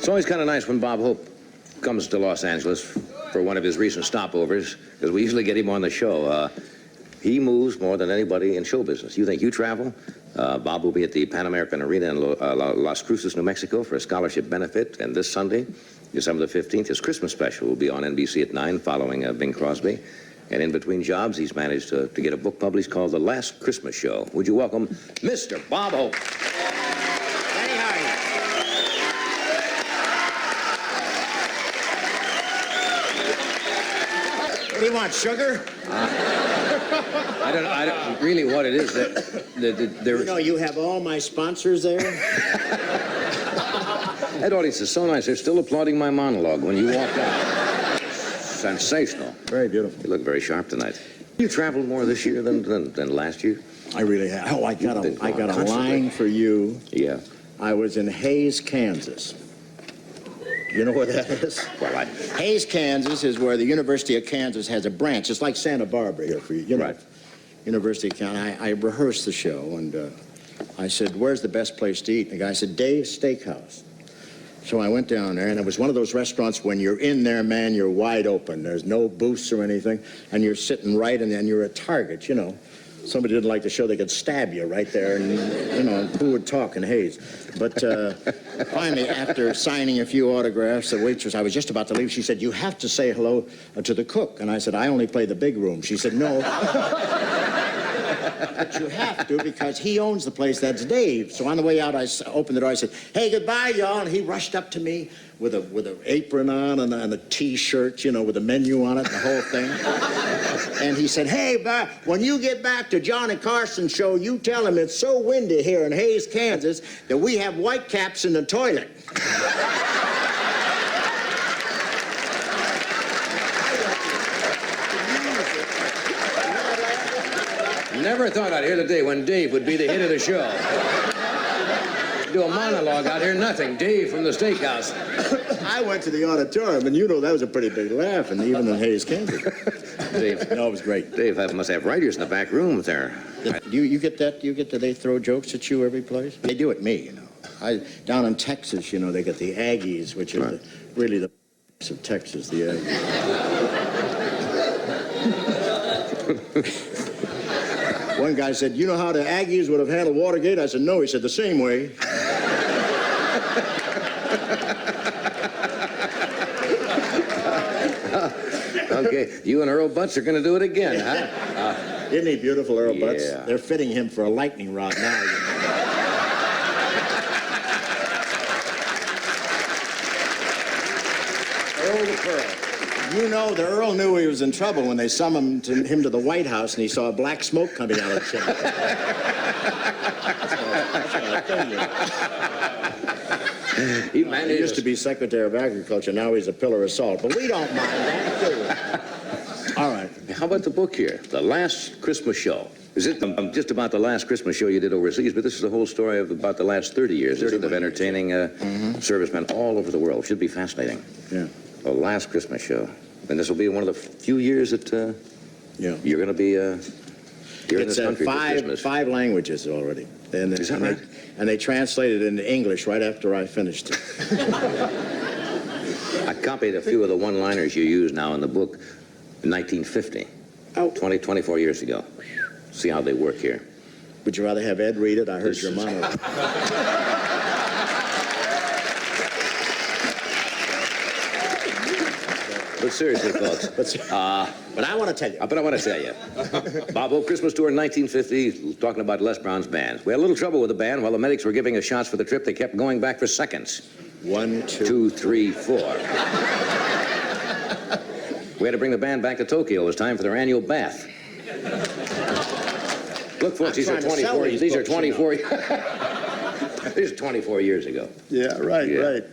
It's always kind of nice when Bob Hope comes to Los Angeles for one of his recent stopovers, because we usually get him on the show. He moves more than anybody in show business. You think you travel? Bob will be at the Pan American Arena in Las Cruces, New Mexico for a scholarship benefit. And this Sunday, December the 15th, his Christmas special will be on NBC at 9 following Bing Crosby. And in between jobs, he's managed to get a book published called The Last Christmas Show. Would you welcome Mr. Bob Hope? Danny, how are you? What do you want, sugar? I don't really what it is. You know, you have all my sponsors there. That audience is so nice. They're still applauding my monologue when you walked out. Sensational. Very beautiful. You look very sharp tonight. You traveled more this year than last year? I really have. Oh, I got a line for you. Yeah. I was in Hays, Kansas. You know where that is? Well, Hays, Kansas is where the University of Kansas has a branch. It's like Santa Barbara here for you. You know, right. University of Kansas. I rehearsed the show, and I said, where's the best place to eat? And the guy said, Dave's Steakhouse. So I went down there, and it was one of those restaurants when you're in there, man, you're wide open. There's no booths or anything, and you're sitting right, and then you're a target, you know. Somebody didn't like the show, they could stab you right there, and, you know, who would talk in Hays? But finally, after signing a few autographs, the waitress, I was just about to leave, she said, you have to say hello to the cook. And I said, I only play the big room. She said, no. But you have to, because he owns the place. That's Dave. So on the way out, I opened the door. I said, hey, goodbye, y'all. And he rushed up to me with an apron on and a T-shirt, you know, with a menu on it and the whole thing. And he said, hey, when you get back to Johnny Carson's show, you tell him it's so windy here in Hays, Kansas, that we have whitecaps in the toilet. Never thought I'd hear the day when Dave would be the hit of the show. Do a monologue out here, nothing. Dave from the steakhouse. I went to the auditorium, and you know that was a pretty big laugh, and even in Hays, Kansas. Dave. No, it was great. Dave must have writers in the back rooms there. You get that? You get that they throw jokes at you every place? They do at me, you know. Down in Texas, you know, they get the Aggies, which are really the of Texas, the Aggies. One guy said, you know how the Aggies would have handled Watergate? I said, no. He said, the same way. Okay, you and Earl Butts are going to do it again, huh? Isn't he beautiful, Earl Butts? Yeah. They're fitting him for a lightning rod now. You know. Earl the Pearl. You know, the Earl knew he was in trouble when they summoned him to the White House and he saw black smoke coming out of the chimney. That's what I tell you. He used to be Secretary of Agriculture. Now he's a pillar of salt. But we don't mind that, do we? All right. How about the book here, The Last Christmas Show? Is it just about the last Christmas show you did overseas, but this is the whole story of about the last 30 years, isn't it, of entertaining servicemen all over the world. Should be fascinating. Yeah. The last Christmas show. And this will be one of the few years that you're going to be here in this country for Christmas. 5 languages already. Is that right? And they translated it into English right after I finished it. I copied a few of the one-liners you use now in the book in 1950. Oh. 24 years ago. See how they work here. Would you rather have Ed read it? I heard your monologue. But seriously, folks. But I want to tell you. But I want to tell you. Bob Hope Christmas tour in 1950, talking about Les Brown's band. We had a little trouble with the band. While the medics were giving us shots for the trip, they kept going back for seconds. 1, 2, 3, 4. We had to bring the band back to Tokyo. It was time for their annual bath. Look, folks, these are 24. These are 24. These are 24 years ago. Yeah, right, right.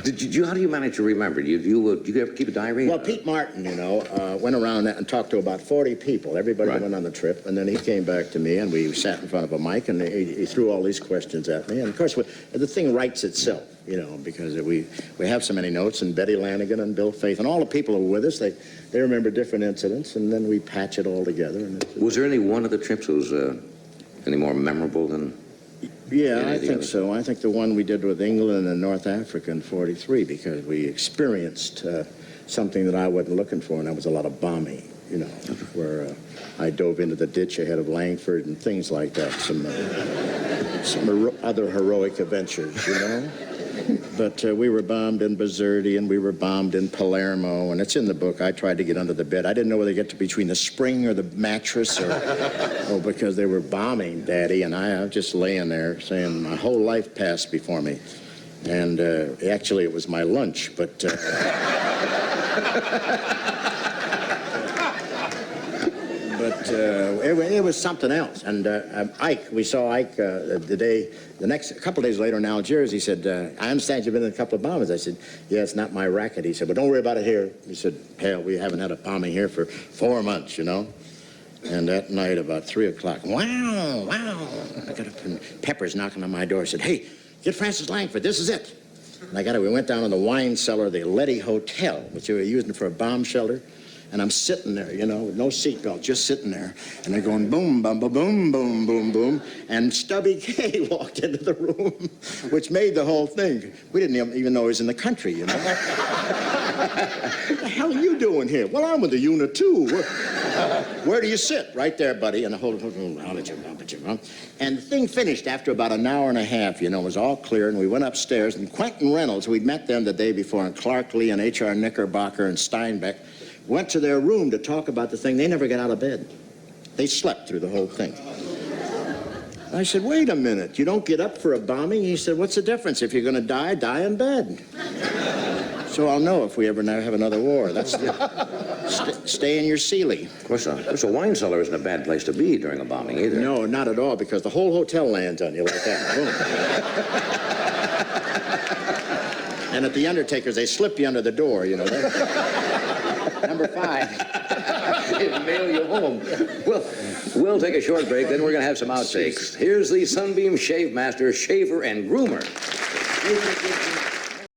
How do you manage to remember? Do you ever keep a diary? Well, Pete Martin, you know, went around and talked to about 40 people. Everybody went on the trip, and then he came back to me, and we sat in front of a mic, and he threw all these questions at me. And, of course, the thing writes itself, you know, because we have so many notes, and Betty Lanigan and Bill Faith, and all the people who were with us, they remember different incidents, and then we patch it all together. And was there any one of the trips that was any more memorable than... Yeah, any I of the think others? so. I think the one we did with England and North Africa in '43, because we experienced something that I wasn't looking for, and that was a lot of bombing, you know, where I dove into the ditch ahead of Langford and things like that. Some other heroic adventures, you know. But we were bombed in Bizerti, and we were bombed in Palermo, and it's in the book. I tried to get under the bed. I didn't know whether to get to between the spring or the mattress, or because they were bombing, Daddy, and I was just laying there saying my whole life passed before me. And actually, it was my lunch, but... it was something else. And Ike, we saw Ike a couple days later in Algiers. He said, I understand you've been in a couple of bombings. I said, yeah, it's not my racket. He said, but don't worry about it here. He said, hell, we haven't had a bombing here for 4 months, you know. And that night, about 3 o'clock, wow, I got up, and Pepper's knocking on my door. He said, hey, get Francis Langford, this is it. And I got it. We went down to the wine cellar of the Letty Hotel, which they were using for a bomb shelter. And I'm sitting there, you know, with no seatbelt, just sitting there. And they're going boom, boom, boom, boom, boom, boom, boom. And Stubby K walked into the room, which made the whole thing. We didn't even know he was in the country, you know. What the hell are you doing here? Well, I'm with the unit, too. Where do you sit? Right there, buddy. And the whole, and the thing finished after about an hour and a half, you know. It was all clear, and we went upstairs. And Quentin Reynolds, we'd met them the day before, and Clark Lee and H.R. Knickerbocker and Steinbeck, went to their room to talk about the thing. They never got out of bed. They slept through the whole thing. I said, wait a minute, you don't get up for a bombing? He said, what's the difference? If you're going to die, die in bed. So I'll know if we ever have another war. That's stay in your Sealy. Of course, a wine cellar isn't a bad place to be during a bombing either. No, not at all, because the whole hotel lands on you like that. Boom. And at the Undertaker's, they slip you under the door, you know. Number 5. It'll mail you home. Well, we'll take a short break, then we're going to have some outtakes. Here's the Sunbeam Shave Master, Shaver and Groomer.